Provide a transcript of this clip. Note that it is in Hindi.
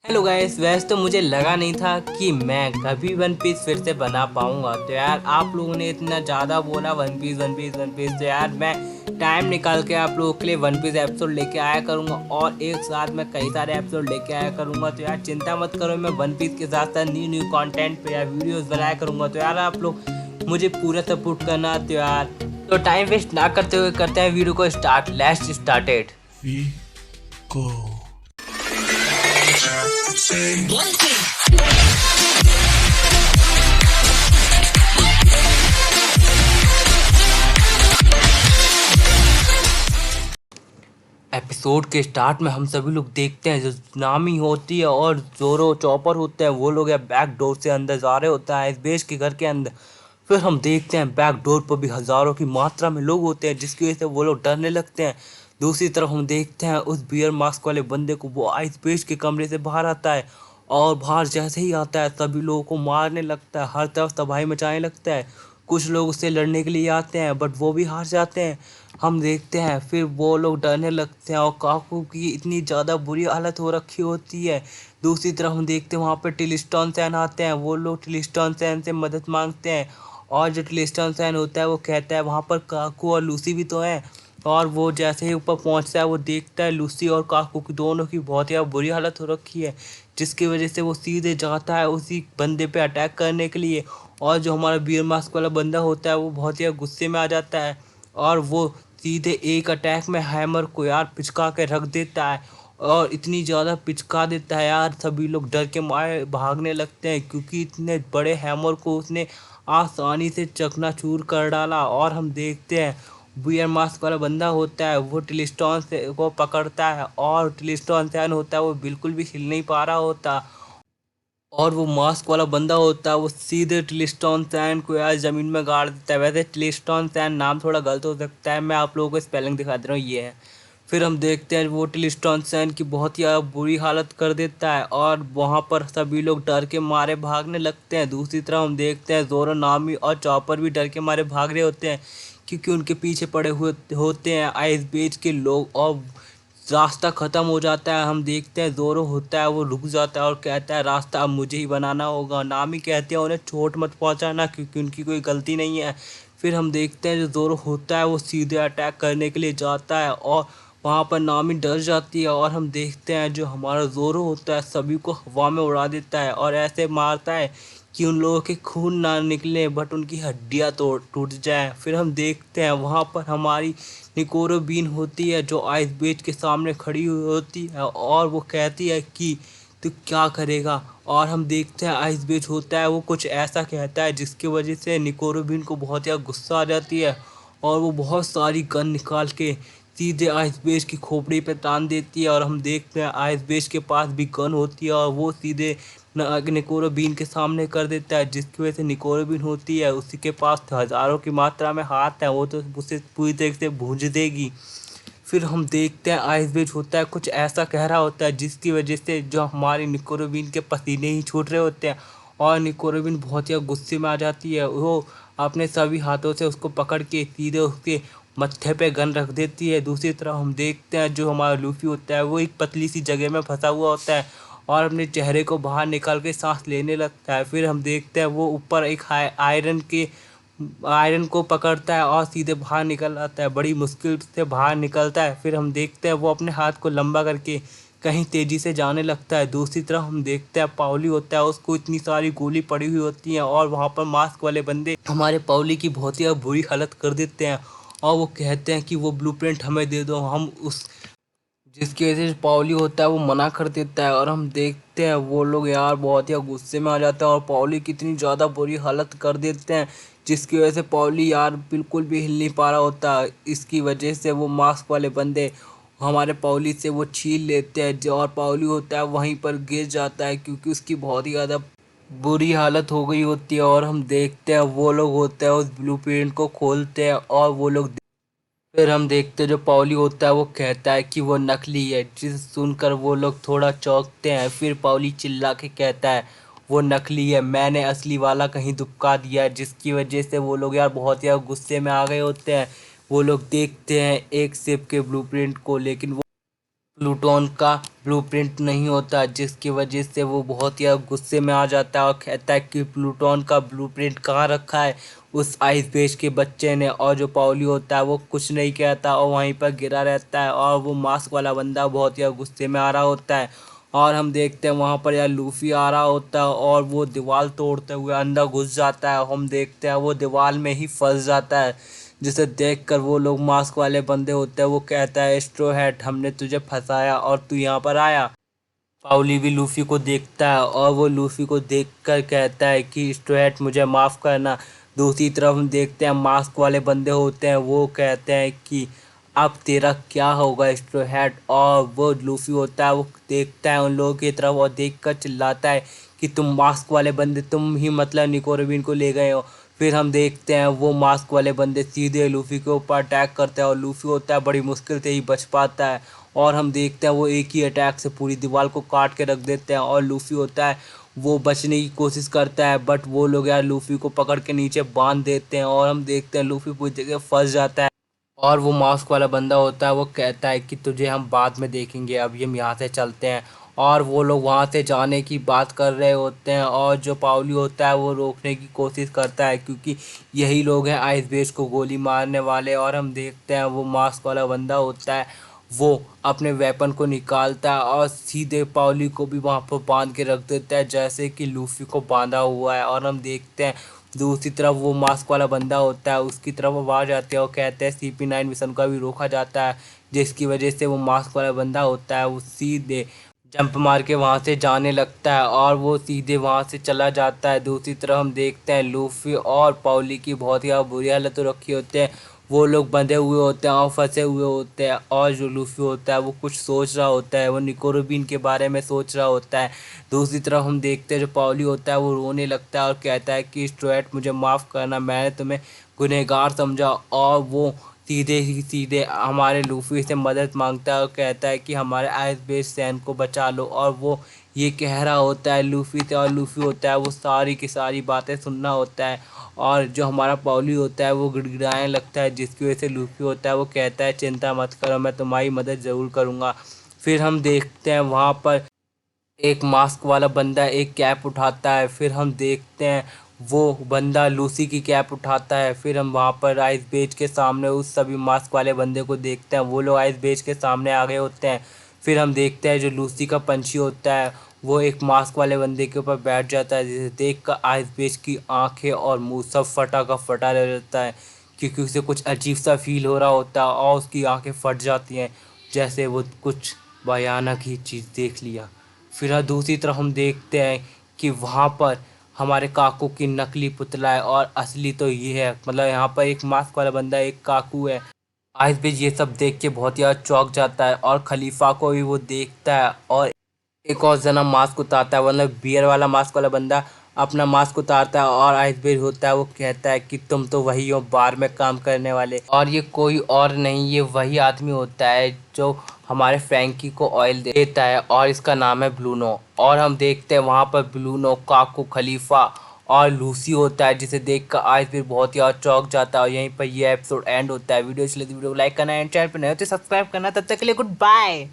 हेलो गाइस, वैसे तो मुझे लगा नहीं था कि मैं कभी वन पीस फिर से बना पाऊंगा। तो यार आप लोगों ने इतना ज़्यादा बोला one piece one piece one piece, तो यार मैं टाइम निकाल के आप लोगों के लिए वन पीस एपिसोड लेके आया करूंगा और एक साथ मैं कई सारे एपिसोड लेके आया करूंगा। तो यार चिंता मत करो, मैं वन पीस के साथ साथ न्यू न्यू कंटेंट पे यार वीडियोस बनाया करूंगा। तो यार आप लोग मुझे पूरा सपोर्ट करना। तो यार तो टाइम वेस्ट ना करते हुए करते हैं वीडियो को start. Let's started. We go. Episode के स्टार्ट में हम सभी लोग देखते हैं जो नामी होती है और जोरो चॉपर होते हैं, वो लोग बैक डोर से अंदर जा रहे होता है इस बेस के घर के अंदर। फिर हम देखते हैं बैक डोर पर भी हज़ारों की मात्रा में लोग होते हैं, जिसकी वजह से वो लोग डरने लगते हैं। दूसरी तरफ हम देखते हैं उस बियर मास्क वाले बंदे को, वो आइस बेस के कमरे से बाहर आता है और बाहर जैसे ही आता है सभी लोगों को मारने लगता है, हर तरफ तबाही मचाने लगता है। कुछ लोग उससे लड़ने के लिए आते हैं बट वो भी हार जाते हैं। हम देखते हैं फिर वो लोग डरने लगते हैं और काकू की इतनी ज़्यादा बुरी हालत हो रखी होती है। दूसरी तरफ हम देखते हैं वहाँ पर टिलिस्टॉन सैन आते हैं, वो लोग टिलिस्टॉन सैन से मदद मांगते हैं और जो टिलिस्टॉन सैन होता है वो कहता है वहाँ पर काकू और लूसी भी तो हैं। और वो जैसे ही ऊपर पहुँचता है वो देखता है लूसी और काकू की दोनों की बहुत ही बुरी हालत हो रखी है, जिसकी वजह से वो सीधे जाता है उसी बंदे पे अटैक करने के लिए। और जो हमारा बियर मास्क वाला बंदा होता है वो बहुत ही गुस्से में आ जाता है और वो सीधे एक अटैक में हैमर को यार पिचका के रख देता है और इतनी ज़्यादा पिचका देता है यार सभी लोग डर के मारे भागने लगते हैं, क्योंकि इतने बड़े हैमर को उसने आसानी से चकनाचूर कर डाला। और हम देखते हैं बियर मास्क वाला बंदा होता है वो टिलिस्टॉन से को पकड़ता है और टिलिस्टॉन सैन होता है वो बिल्कुल भी हिल नहीं पा रहा होता और वो मास्क वाला बंदा होता है वो सीधे टिलिस्टॉन सैन को यार ज़मीन में गाड़ देता है। वैसे टिलिस्टॉन सैन नाम थोड़ा गलत हो सकता है, मैं आप लोगों को स्पेलिंग दिखा दे रहा हूँ, ये है। फिर हम देखते हैं वो टिलिस्टॉन सैन की बहुत ही बुरी हालत कर देता है और वहाँ पर सभी लोग डर के मारे भागने लगते हैं। दूसरी तरफ हम देखते हैं जोरो, नामी और चॉपर भी डर के मारे भाग रहे होते हैं, क्योंकि उनके पीछे पड़े हुए होते हैं आइस बेच के लोग और रास्ता ख़त्म हो जाता है। हम देखते हैं जोरो होता है वो रुक जाता है और कहता है रास्ता अब मुझे ही बनाना होगा। नामी कहते हैं उन्हें चोट मत पहुंचाना क्योंकि उनकी कोई गलती नहीं है। फिर हम देखते हैं जो जोरो होता है वो सीधे अटैक करने के लिए जाता है और वहाँ पर नामी डर जाती है और हम देखते हैं जो हमारा जोरो होता है सभी को हवा में उड़ा देता है और ऐसे मारता है कि उन लोगों के खून ना निकले बट उनकी हड्डियाँ तोड़ टूट जाएं। फिर हम देखते हैं वहाँ पर हमारी निकोरो बीन होती है जो आइस बेच के सामने खड़ी हुई होती है और वो कहती है कि तू क्या करेगा। और हम देखते हैं आइस बेच होता है वो कुछ ऐसा कहता है जिसकी वजह से निकोरो बीन को बहुत ज़्यादा गुस्सा आ जाती है और वो बहुत सारी गन निकाल के सीधे आइस बेस की खोपड़ी पे तान देती है। और हम देखते हैं आइस बेस के पास भी गन होती है और वो सीधे निकोरो बीन के सामने कर देता है, जिसकी वजह से निकोरो बीन होती है उसी के पास हज़ारों की मात्रा में हाथ है, वो तो उसे पूरी तरीके से भूंज देगी। फिर हम देखते हैं आइस बेच होता है कुछ ऐसा कह रहा होता है जिसकी वजह से जो हमारी निकोरो बीन के पसीने ही छूट रहे होते हैं और निकोरो बीन बहुत ही गुस्से में आ जाती है। वो अपने सभी हाथों से उसको पकड़ के सीधे उसके मत्थे पे गन रख देती है। दूसरी तरफ हम देखते हैं जो हमारा लूफी होता है वो एक पतली सी जगह में फंसा हुआ होता है और अपने चेहरे को बाहर निकाल के सांस लेने लगता है। फिर हम देखते हैं वो ऊपर एक आयरन को पकड़ता है और सीधे बाहर निकल आता है, बड़ी मुश्किल से बाहर निकलता है। फिर हम देखते हैं वो अपने हाथ को लंबा करके कहीं तेज़ी से जाने लगता है। दूसरी तरफ हम देखते हैं पाउली होता है उसको इतनी सारी गोली पड़ी हुई होती हैं और वहाँ पर मास्क वाले बंदे हमारे पाउली की बहुत ही बुरी हालत कर देते हैं और वो कहते हैं कि वो ब्लूप्रिंट हमें दे दो, हम उस जिसकी वजह से पाउली होता है वो मना कर देता है। और हम देखते हैं वो लोग यार बहुत ही गुस्से में आ जाते हैं और पाउली की इतनी ज़्यादा बुरी हालत कर देते हैं जिसकी वजह से पाउली यार बिल्कुल भी हिल नहीं पा रहा होता। इसकी वजह से वो मास्क वाले बंदे हमारे पाउली से वो छीन लेते हैं जो और पाउली होता है वहीं पर गिर जाता है क्योंकि उसकी बहुत ही ज़्यादा बुरी हालत हो गई होती है। और हम देखते हैं वो लोग होते हैं उस ब्लू प्रिंट को खोलते हैं और वो लोग फिर हम देखते हैं जो पाउली होता है वो कहता है कि वो नकली है, जिसे सुनकर वो लोग थोड़ा चौंकते हैं। फिर पाउली चिल्ला के कहता है वो नकली है, मैंने असली वाला कहीं दुबका दिया है, जिसकी वजह से वो लोग यार बहुत ही गुस्से में आ गए होते हैं। वो लोग देखते हैं एक शिप के ब्लूप्रिंट को, लेकिन वो प्लूटोन का ब्लूप्रिंट नहीं होता, जिसकी वजह से वो बहुत ही गुस्से में आ जाता है और कहता है कि प्लूटोन का ब्लूप्रिंट कहाँ रखा है उस आइस बेस के बच्चे ने। और जो पाउली होता है वो कुछ नहीं कहता और वहीं पर गिरा रहता है और वो मास्क वाला बंदा बहुत ही गुस्से में आ रहा होता है। और हम देखते हैं वहाँ पर यार लूफी आ रहा होता है और वो दीवार तोड़ते हुए अंदर घुस जाता है। हम देखते हैं वो दीवार में ही फंस जाता है, जिसे देखकर वो लोग मास्क वाले बंदे होते हैं वो कहता है स्ट्रो हैट, हमने तुझे फंसाया और तू यहाँ पर आया। पाउली भी लूफी को देखता है और वो लूफी को देखकर कहता है कि स्ट्रेट मुझे माफ़ करना। दूसरी तरफ हम देखते हैं मास्क वाले बंदे होते हैं वो कहते हैं कि अब तेरा क्या होगा स्ट्रेट। और वो लूफी होता है वो देखता है उन लोगों की तरफ और देखकर चिल्लाता है कि तुम मास्क वाले बंदे, तुम ही मतलब निको रबीन को ले गए हो। फिर हम देखते हैं वो मास्क वाले बंदे सीधे लूफी के ऊपर अटैक करते हैं और लूफी होता है बड़ी मुश्किल से ही बच पाता है। और हम देखते हैं वो एक ही अटैक से पूरी दीवार को काट के रख देते हैं और लूफी होता है वो बचने की कोशिश करता है, बट वो लोग यार लूफी को पकड़ के नीचे बांध देते हैं और हम देखते हैं लूफी पूरी जगह फंस जाता है। और वो मास्क वाला बंदा होता है वो कहता है कि तुझे हम बाद में देखेंगे, अभी हम यहाँ से चलते हैं। और वो लोग वहाँ से जाने की बात कर रहे होते हैं और जो पाउली होता है वो रोकने की कोशिश करता है, क्योंकि यही लोग हैं आइस बेस को गोली मारने वाले। और हम देखते हैं वो मास्क वाला बंदा होता है वो अपने वेपन को निकालता है और सीधे पाउली को भी वहाँ पर बांध के रख देता है जैसे कि लूफी को बांधा हुआ है। और हम देखते हैं दूसरी तरफ वो मास्क वाला बंदा होता है उसकी तरफ आवाज़ आती है और कहते हैं CP9 मिशन का भी रोका जाता है, जिसकी वजह से वो मास्क वाला बंदा होता है वो सीधे जंप मार के वहाँ से जाने लगता है और वो सीधे वहाँ से चला जाता है। दूसरी तरफ हम देखते हैं लूफी और पाउली की बहुत ही बुरी हालत हो रखी होते हैं, वो लोग बंधे हुए होते हैं और फंसे हुए होते हैं। और जो लूफी होता है वो कुछ सोच रहा होता है, वो निको रूबिन के बारे में सोच रहा होता है। दूसरी तरफ हम देखते हैं जो पाउली होता है वो रोने लगता है और कहता है कि स्ट्रेट मुझे माफ़ करना, मैंने तुम्हें गुनहगार समझा। और वो सीधे ही सीधे हमारे लूफी से मदद मांगता है और कहता है कि हमारे आइस बेस सैन को बचा लो। और वो ये कह रहा होता है लूफी से और लूफी होता है वो सारी की सारी बातें सुनना होता है। और जो हमारा पाउली होता है वो गिड़गिड़ाने लगता है, जिसकी वजह से लूफी होता है वो कहता है चिंता मत करो, मैं तुम्हारी मदद ज़रूर करूँगा। फिर हम देखते हैं वहाँ पर एक मास्क वाला बंदा एक कैप उठाता है, फिर हम देखते हैं वो बंदा लूसी की कैप उठाता है। फिर हम वहाँ पर आइस बेच के सामने उस सभी मास्क वाले बंदे को देखते हैं, वो लोग आइस बेच के सामने आ गए होते हैं। फिर हम देखते हैं जो लूसी का पंछी होता है वो एक मास्क वाले बंदे के ऊपर बैठ जाता है, जिसे देख कर आइस बेच की आंखें और मुंह सब फटा का फटा रह जाता है, क्योंकि उसे कुछ अजीब सा फील हो रहा होता है और उसकी आंखें फट जाती हैं जैसे वो कुछ भयानक ही चीज़ देख लिया। फिर दूसरी तरफ हम देखते हैं कि वहाँ पर हमारे काकू की नकली पुतला है और असली तो ये है, मतलब यहाँ पर एक मास्क वाला बंदा एक काकू है। आइस बेज ये सब देख के बहुत ही ज़्यादा चौंक जाता है और खलीफा को भी वो देखता है और एक और जना मास्क उतारता है, मतलब बियर वाला मास्क वाला बंदा अपना मास्क उतारता है और आइसबेरी होता है वो कहता है कि तुम तो वही हो बार में काम करने वाले। और ये कोई और नहीं, ये वही आदमी होता है जो हमारे फ्रैंकी को ऑयल देता है और इसका नाम है ब्लूनो। और हम देखते हैं वहाँ पर ब्लूनो, काकू, खलीफा और लूसी होता है, जिसे देखकर आइसबेरी बहुत ही और चौंक जाता है। और यहीं पर ये एपिसोड एंड होता है। वीडियो इसलिए वीडियो को लाइक करना है, चैनल पर नए हो तो सब्सक्राइब करना। तब तक के लिए गुड बाय।